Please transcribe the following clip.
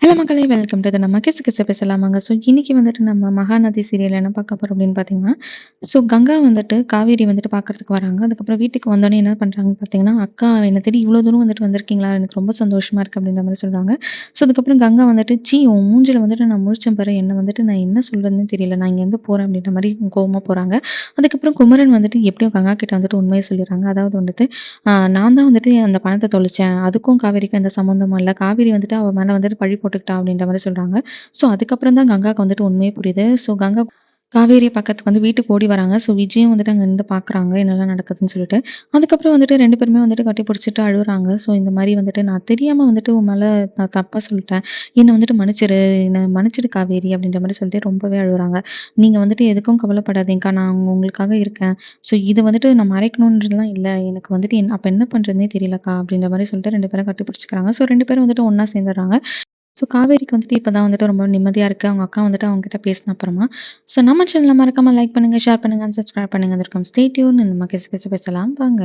Hello மக்களே! Welcome to the நம்ம கிசு கிசு பேசலாமாங்க. ஸோ இன்னைக்கு வந்துட்டு நம்ம மகாநதி சீரியல் என்ன பார்க்க போறோம் அப்படின்னு பார்த்தீங்கன்னா, ஸோ கங்கா வந்துட்டு காவேரி வந்துட்டு பார்க்கறதுக்கு வராங்க. அதுக்கப்புறம் வீட்டுக்கு வந்தோனே என்ன பண்றாங்கன்னு பார்த்தீங்கன்னா, "அக்கா என்ன தேடி இவ்வளோ தூரம் வந்துட்டு வந்திருக்கீங்களா? எனக்கு ரொம்ப சந்தோஷமா இருக்கு." அப்படின்ற மாரி சொல்றாங்க. ஸோ அதுக்கப்புறம் கங்கா வந்துட்டு, "ச்சீ! உன் மூஞ்சில வந்துட்டு நான் முழிச்சேன் பாரு. என்ன வந்துட்டு நான் என்ன சொல்றதுன்னே தெரியல. நான் இங்கேருந்து போறேன்." அப்படின்ற மாரி கோவமா போறாங்க. அதுக்கப்புறம் குமரன் வந்துட்டு எப்படியோ கங்கா கிட்ட வந்துட்டு உண்மைய சொல்லிர்றாங்க. அதாவது வந்துட்டு, நான் தான் வந்துட்டு அந்த பணத்த தொலைச்சேன். அதுக்கும் காவேரிக்கும் எந்த சம்மந்தமும் இல்ல. காவேரி வந்துட்டு அவ மேல வந்துட்டு பழி போட்டுக்கிட்டா அப்படின்ற மாரி சொல்றாங்க. ஸோ அதுக்கப்புறம் தான் கங்காக்கு வந்துட்டு உண்மையே புரியுது. ஸோ கங்கா காவேரிய பாக்கறதுக்கு வந்து வீட்டுக்கு ஓடி வராங்க. ஸோ விஜயும் வந்துட்டு அங்க நின்னு பாக்குறாங்க. என்னலாம் நடக்குதுன்னு சொல்லிட்டு. அதுக்கப்புறம் வந்துட்டு 2 பேருமே வந்துட்டு கட்டி பிடிச்சுட்டு அழுவுறாங்க. ஸோ இந்த மாரி வந்துட்டு நான் தெரியாம வந்துட்டு உன் மேல நான் தப்பா சொல்லிட்டேன். என்ன வந்துட்டு மன்னிச்சிரு. என்ன மன்னிச்சிடு காவேரி அப்படின்ற மாரி சொல்லிட்டு ரொம்பவே அழுவுறாங்க. நீங்க வந்துட்டு எதுக்கும் கவலைப்படாதீங்கக்கா. நான் உங்களுக்காக இருக்கேன். ஸோ இத வந்துட்டு நான் மறைக்கணுன்றதுலாம் இல்ல. எனக்கு வந்துட்டு அப்ப என்ன பண்றதுன்னே தெரியலக்கா அப்படின்ற மாரி சொல்லிட்டு 2 பேரும் கட்டி பிடிச்சுக்கிறாங்க. ஸோ 2 பேரும் வந்துட்டு ஒண்ணா சேர்ந்துடுறாங்க. ஸோ காவேரிக்கு வந்துட்டு இப்ப தான் வந்துட்டு ரொம்ப நிம்மதியா இருக்கு. அவங்க அக்கா வந்துட்டு அவங்ககிட்ட பேசின அப்புறமா. ஸோ நம்ம சேனல மறக்காம லைக் பண்ணுங்க, ஷேர் பண்ணுங்க, அண்ட் சப்ஸ்கிரைப் பண்ணுங்க. Stay tune. நம்ம கிசு கிசு பேசலாம் வாங்க.